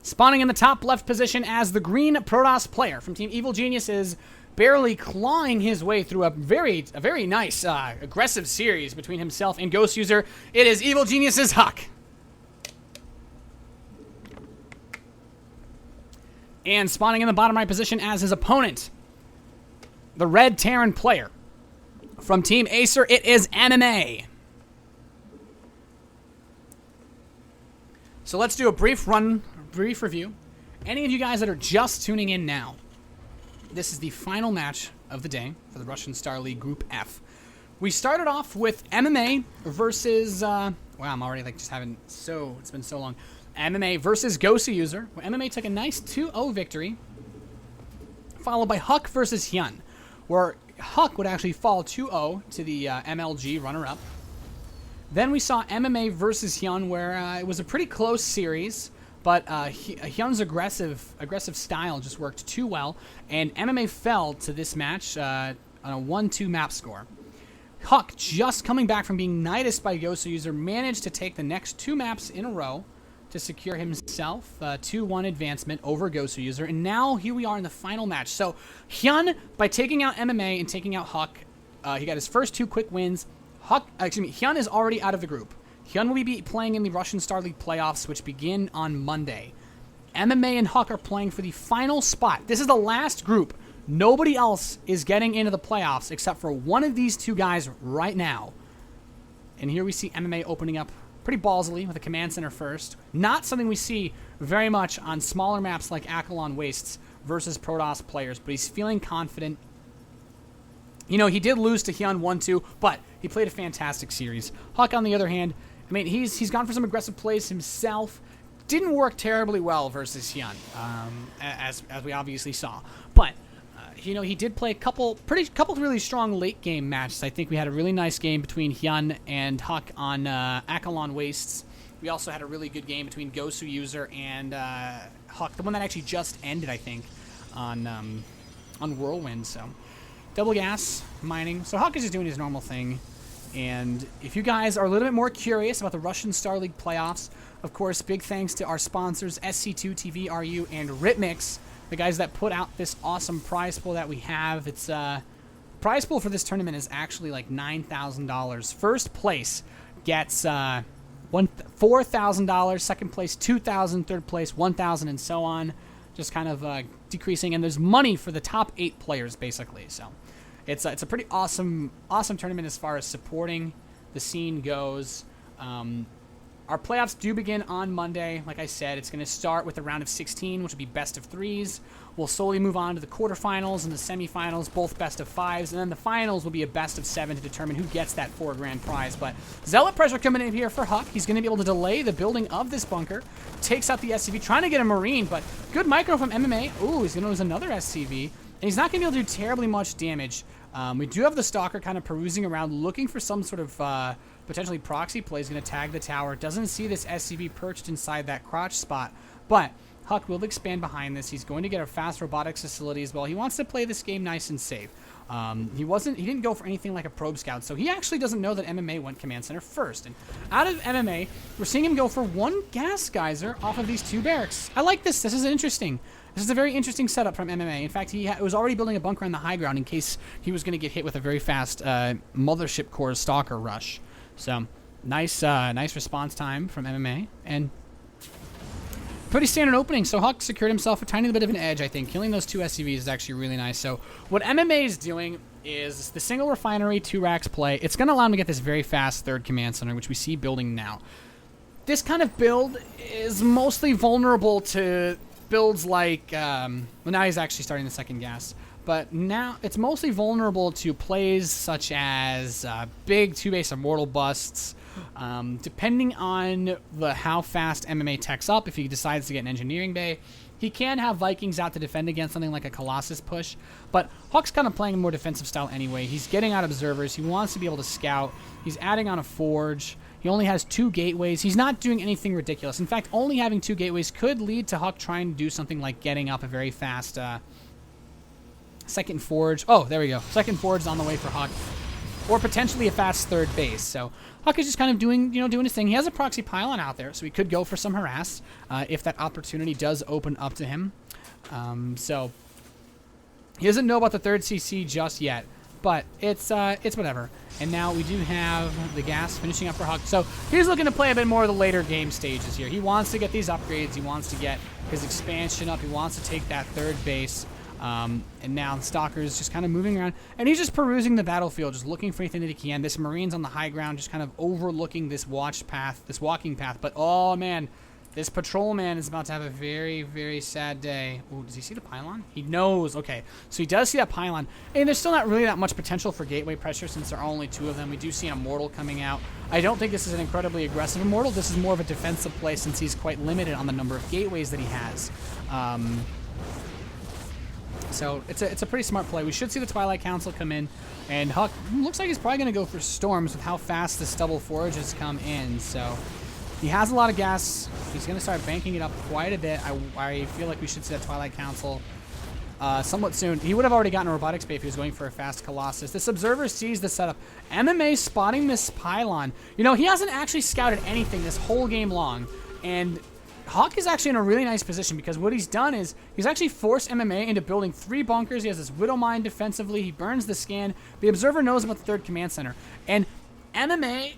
Spawning in the top left position as the green Protoss player from Team Evil Genius is barely clawing his way through a very nice aggressive series between himself and Ghost User. It is Evil Genius's HuK. And spawning in the bottom right position as his opponent, the red Terran player from Team Acer, it is MMA. So let's do a brief review. Any of you guys that are just tuning in now, this is the final match of the day for the Russian Starleague Group F. We started off with MMA versus, wow, I'm already like just having it's been so long. MMA versus Ghost User, where MMA took a nice 2-0 victory, followed by HuK versus HuK, where HuK would actually fall 2-0 to the MLG runner-up. Then we saw MMA versus HuK, where it was a pretty close series, but HuK's aggressive style just worked too well, and MMA fell to this match on a 1-2 map score. HuK, just coming back from being knighted by Ghost User, managed to take the next 2 maps in a row to secure himself a 2-1 advancement over Ghost User, and now here we are in the final match. So HuK, by taking out MMA and taking out HuK, he got his first 2 quick wins. HuK is already out of the group. HuK will be playing in the Russian Starleague playoffs, which begin on Monday. MMA and HuK are playing for the final spot. This is the last group. Nobody else is getting into the playoffs except for one of these 2 guys right now. And here we see MMA opening up pretty ballsily with a command center first. Not something we see very much on smaller maps like Akilon Wastes versus Protoss players, but he's feeling confident. You know, he did lose to HuK 1-2, but he played a fantastic series. HuK, on the other hand, I mean, he's gone for some aggressive plays himself. Didn't work terribly well versus HuK, as we obviously saw. But you know, he did play a couple really strong late game matches. I think we had a really nice game between HuK and HuK on Akilon Wastes. We also had a really good game between Ghost User and HuK, the one that actually just ended, I think, on Whirlwind. So double gas mining. So HuK is just doing his normal thing. And if you guys are a little bit more curious about the Russian Starleague playoffs, of course, big thanks to our sponsors, SC2 TV RU and Ritmix, the guys that put out this awesome prize pool that we have. It's prize pool for this tournament is actually like $9,000. First place gets $4,000. Second place $2,000. Third place $1,000, and so on. Just kind of decreasing. And there's money for the top 8 players basically. So it's a pretty awesome tournament as far as supporting the scene goes. Our playoffs do begin on Monday. Like I said, it's going to start with a round of 16, which will be best of 3s. We'll slowly move on to the quarterfinals and the semifinals, both best of 5s, and then the finals will be a best of 7 to determine who gets that $4 grand prize. But Zealot pressure coming in here for HuK. He's going to be able to delay the building of this bunker. Takes out the SCV, trying to get a Marine, but good micro from MMA. Ooh, he's going to lose another SCV, and he's not going to be able to do terribly much damage. We do have the Stalker kind of perusing around, looking for some sort of potentially proxy play. Is going to tag the tower. Doesn't see this SCV perched inside that crotch spot, but HuK will expand behind this. He's going to get a fast robotics facility as well. He wants to play this game nice and safe. He didn't go for anything like a probe scout, so he actually doesn't know that MMA went command center first. And out of MMA, we're seeing him go for 1 gas geyser off of these 2 barracks. I like this. This is interesting. This is a very interesting setup from MMA. In fact, he was already building a bunker on the high ground in case he was going to get hit with a very fast Mothership Core Stalker rush. So nice response time from MMA, and pretty standard opening. So HuK secured himself a tiny bit of an edge, I think. Killing those 2 SCVs is actually really nice. So what MMA is doing is the single refinery 2 racks play. It's going to allow him to get this very fast 3rd command center, which we see building now. This kind of build is mostly vulnerable to builds like, well, now he's actually starting the 2nd gas. But now it's mostly vulnerable to plays such as big 2-base immortal busts. Depending on how fast MMA techs up, if he decides to get an engineering bay, he can have Vikings out to defend against something like a Colossus push. But HuK's kind of playing a more defensive style anyway. He's getting out observers. He wants to be able to scout. He's adding on a forge. He only has 2 gateways. He's not doing anything ridiculous. In fact, only having 2 gateways could lead to HuK trying to do something like getting up a very fast 2nd forge. Oh, there we go. 2nd forge is on the way for HuK. or potentially a fast third base. So HuK is just kind of doing his thing. He has a proxy pylon out there, so he could go for some harass if that opportunity does open up to him. So he doesn't know about the third CC just yet, but it's whatever. And now we do have the gas finishing up for HuK. So he's looking to play a bit more of the later game stages here. He wants to get these upgrades. He wants to get his expansion up. He wants to take that third base. And now the Stalker's just kind of moving around. And he's just perusing the battlefield, just looking for anything that he can. This Marine's on the high ground, just kind of overlooking this walking path. But, oh, man, this patrolman is about to have a very, very sad day. Ooh, does he see the pylon? He knows. Okay, so he does see that pylon. And there's still not really that much potential for gateway pressure since there are only 2 of them. We do see an Immortal coming out. I don't think this is an incredibly aggressive Immortal. This is more of a defensive play since he's quite limited on the number of gateways that he has. So it's a pretty smart play. We should see the Twilight Council come in. And HuK looks like he's probably going to go for Storms with how fast the Stubble Forge has come in. So he has a lot of gas. He's going to start banking it up quite a bit. I feel like we should see that Twilight Council somewhat soon. He would have already gotten a Robotics Bay if he was going for a fast Colossus. This Observer sees the setup. MMA spotting this pylon. You know, he hasn't actually scouted anything this whole game long. And HuK is actually in a really nice position because what he's done is he's actually forced MMA into building 3 bunkers. He has this Widow Mine defensively. He burns the scan. The Observer knows about the 3rd command center. And MMA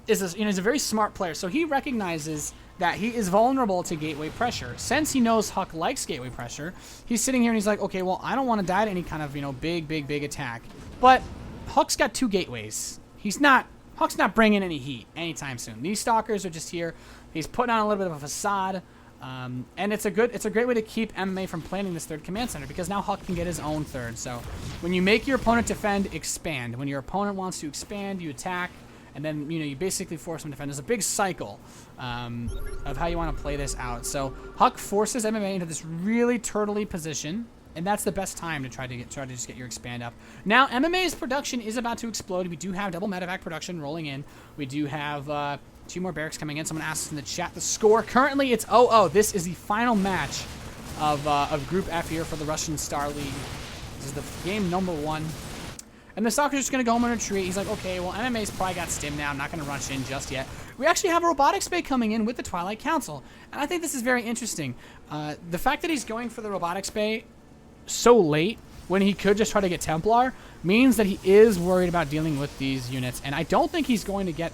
is he's a very smart player, so he recognizes that he is vulnerable to gateway pressure. Since he knows HuK likes gateway pressure, he's sitting here and he's like, okay, well, I don't want to die to any kind of big attack. But HuK's got 2 gateways. HuK's not bringing any heat anytime soon. These Stalkers are just here. He's putting on a little bit of a facade, and it's a great way to keep MMA from planning this 3rd command center because now HuK can get his own 3rd. So when you make your opponent defend, expand. When your opponent wants to expand, you attack, and then you basically force him to defend. There's a big cycle of how you want to play this out. So HuK forces MMA into this really turtley position. And that's the best time to try to just get your expand up. Now, MMA's production is about to explode. We do have double medevac production rolling in. We do have 2 more barracks coming in. Someone asks in the chat the score. Currently, it's 0-0. This is the final match of Group F here for the Russian Starleague. This is the game number 1. And the Stalker's just going to go home and retreat. He's like, okay, well, MMA's probably got stim now. I'm not going to rush in just yet. We actually have a Robotics Bay coming in with the Twilight Council. And I think this is very interesting. The fact that he's going for the Robotics Bay so late when he could just try to get Templar means that he is worried about dealing with these units, and I don't think he's going to get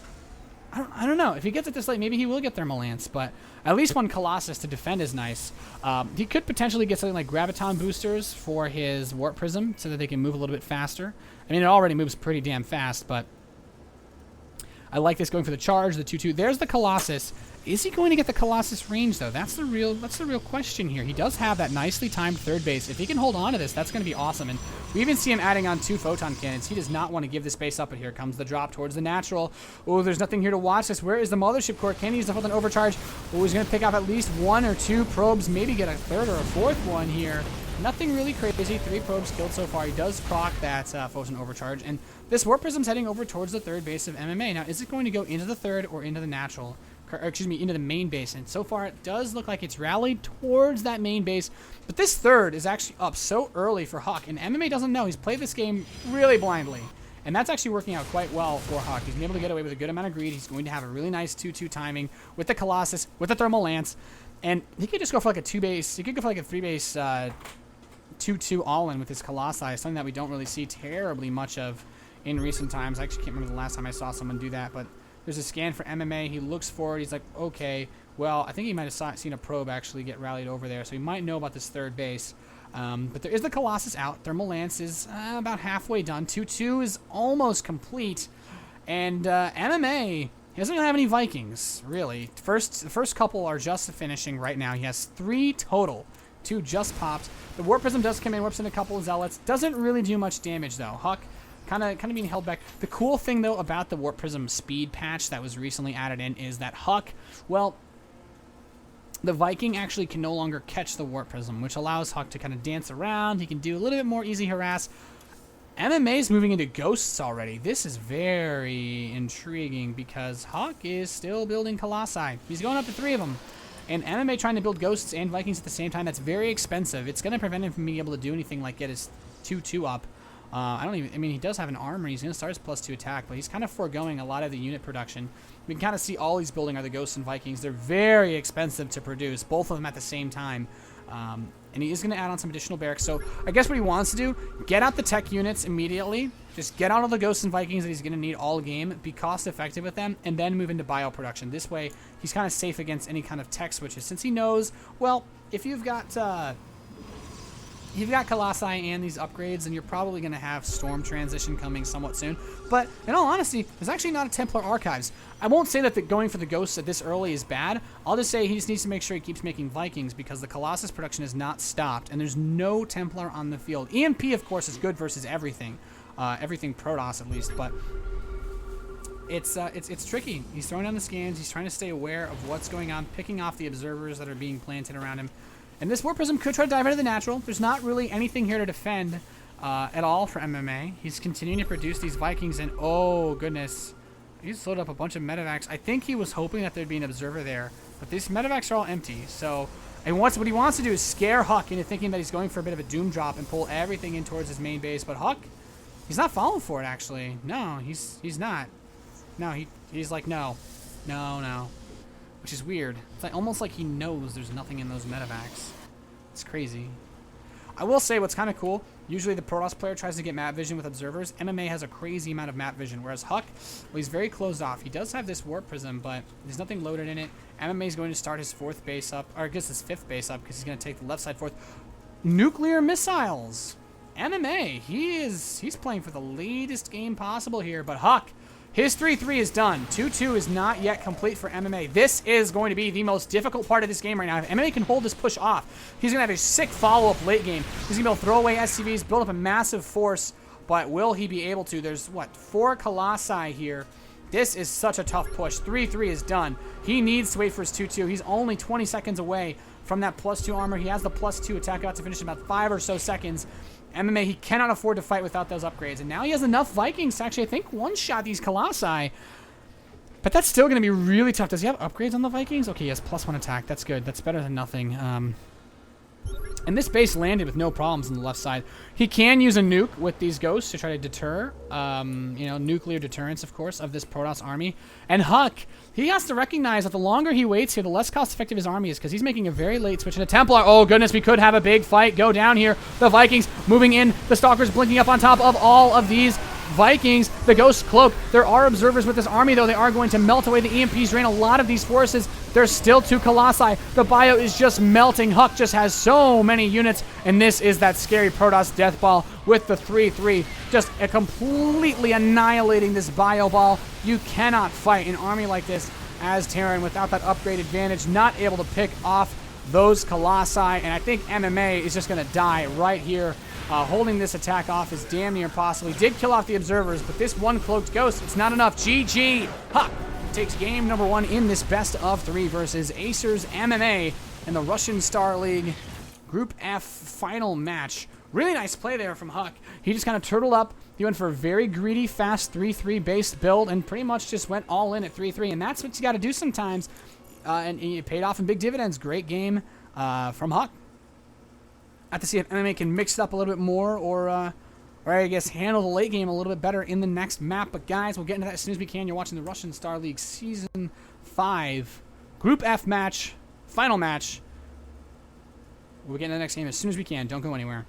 I don't know if he gets it this late. Maybe he will get Thermal Lance, but at least 1 Colossus to defend is nice. He could potentially get something like Graviton boosters for his Warp Prism so that they can move a little bit faster. I mean, it already moves pretty damn fast, but I like this going for the charge, the 2-2. There's the Colossus. Is he going to get the Colossus range, though? That's the real question here. He does have that nicely timed 3rd base. If he can hold on to this, that's going to be awesome. And we even see him adding on 2 photon cannons. He does not want to give this base up, but here comes the drop towards the natural. Oh, there's nothing here to watch this. Where is the Mothership Core? Can he use the photon overcharge? Oh, he's going to pick up at least 1 or 2 probes, maybe get a 3rd or a 4th one here. Nothing really crazy. 3 probes killed so far. He does proc that photon overcharge. And this Warp Prism's heading over towards the 3rd base of MMA. Now, is it going to go into the 3rd or into the natural? Or, excuse me, into the main base. And so far, it does look like it's rallied towards that main base. But this 3rd is actually up so early for HuK. And MMA doesn't know. He's played this game really blindly. And that's actually working out quite well for HuK. He's been able to get away with a good amount of greed. He's going to have a really nice 2-2 timing with the Colossus, with the Thermal Lance. And he could just go for like a 2-base. He could go for like a 3-base 2-2 all-in with his Colossi. Something that we don't really see terribly much of in recent times. I actually can't remember the last time I saw someone do that. But there's a scan for MMA. He looks forward. He's like, okay, well, I think he might have seen a probe actually get rallied over there. So he might know about this 3rd base. But there is the Colossus out. Thermal Lance is about halfway done. 2-2 is almost complete. And MMA, he doesn't really have any Vikings, really. The first couple are just finishing right now. He has 3 total. 2 just popped. The Warp Prism does come in, whips in a couple of Zealots. Doesn't really do much damage, though. HuK kind of being held back. The cool thing, though, about the Warp Prism speed patch that was recently added in is that HuK, well, the Viking actually can no longer catch the Warp Prism, which allows HuK to kind of dance around. He can do a little bit more easy harass. MMA is moving into Ghosts already. This is very intriguing because HuK is still building Colossi. He's going up to 3 of them. And MMA trying to build Ghosts and Vikings at the same time, that's very expensive. It's going to prevent him from being able to do anything like get his 2-2 up. I mean, he does have an armor. He's going to start his +2 attack, but he's kind of foregoing a lot of the unit production. We can kind of see all he's building are the Ghosts and Vikings. They're very expensive to produce, both of them at the same time. And he is going to add on some additional barracks. So I guess what he wants to do, get out the tech units immediately. Just get out all the Ghosts and Vikings that he's going to need all game. Be cost effective with them. And then move into bio production. This way, he's kind of safe against any kind of tech switches. Since he knows, well, if you've got Colossi and these upgrades, and you're probably going to have Storm transition coming somewhat soon. But in all honesty, there's actually not a Templar Archives. I won't say that going for the Ghosts at this early is bad. I'll just say he just needs to make sure he keeps making Vikings, because the Colossus production is not stopped, and there's no Templar on the field. EMP, of course, is good versus everything. Everything Protoss, at least, but it's tricky. He's throwing down the scans. He's trying to stay aware of what's going on, picking off the observers that are being planted around him. And this Warp Prism could try to dive into the natural. There's not really anything here to defend at all for MMA. He's continuing to produce these Vikings, and oh, goodness. He's loaded up a bunch of medevacs. I think he was hoping that there'd be an observer there, but these medevacs are all empty. So, and what he wants to do is scare HuK into thinking that he's going for a bit of a doom drop and pull everything in towards his main base. But HuK, he's not falling for it, actually. No, he's not. No, he's like, no. Which is weird. It's like, almost like he knows there's nothing in those medevacs. It's crazy. I will say what's kind of cool, usually the Protoss player tries to get map vision with observers. MMA has a crazy amount of map vision, whereas HuK, well, he's very closed off. He does have this Warp Prism, but there's nothing loaded in it. MMA is going to start his 4th base up, or I guess his 5th base up, because he's going to take the left side 4th. Nuclear missiles. MMA, he's playing for the latest game possible here, but HuK, his 3-3 is done. 2-2 is not yet complete for MMA. This is going to be the most difficult part of this game right now. If MMA can hold this push off, he's going to have a sick follow-up late game. He's going to be able to throw away SCVs, build up a massive force, but will he be able to? There's, what, 4 Colossi here. This is such a tough push. 3-3 is done. He needs to wait for his 2-2. He's only 20 seconds away from that +2 armor. He has the +2 attack out to finish in about 5 or so seconds. MMA, he cannot afford to fight without those upgrades. And now he has enough Vikings to actually, I think, one-shot these Colossi. But that's still going to be really tough. Does he have upgrades on the Vikings? Okay, he has +1 attack. That's good. That's better than nothing. And this base landed with no problems on the left side. He can use a nuke with these ghosts to try to deter, nuclear deterrence, of course, of this Protoss army. And HuK, he has to recognize that the longer he waits here, the less cost-effective his army is, because he's making a very late switch into Templar. Oh, goodness, we could have a big fight go down here. The Vikings moving in, the Stalkers blinking up on top of all of these Vikings. The Ghost Cloak. There are observers with this army, though. They are going to melt away the EMPs, drain a lot of these forces. There's still 2 Colossi. The bio is just melting. HuK just has so many units, and this is that scary Protoss death ball with the 3-3. Just completely annihilating this bio ball. You cannot fight an army like this as Terran without that upgrade advantage, not able to pick off those Colossi, and I think MMA is just going to die right here. Holding this attack off is damn near impossible. He did kill off the observers, but this one cloaked ghost, it's not enough. GG. HuK takes game number 1 in this best of 3 versus Acer's MMA in the Russian Starleague Group F final match. Really nice play there from HuK. He just kind of turtled up. He went for a very greedy, fast 3-3 based build and pretty much just went all in at 3-3. And that's what you got to do sometimes. And it paid off in big dividends. Great game from HuK. I have to see if MMA can mix it up a little bit more or I guess handle the late game a little bit better in the next map. But guys, we'll get into that as soon as we can. You're watching the Russian Starleague Season 5 Group F match, final match. We'll get into the next game as soon as we can. Don't go anywhere.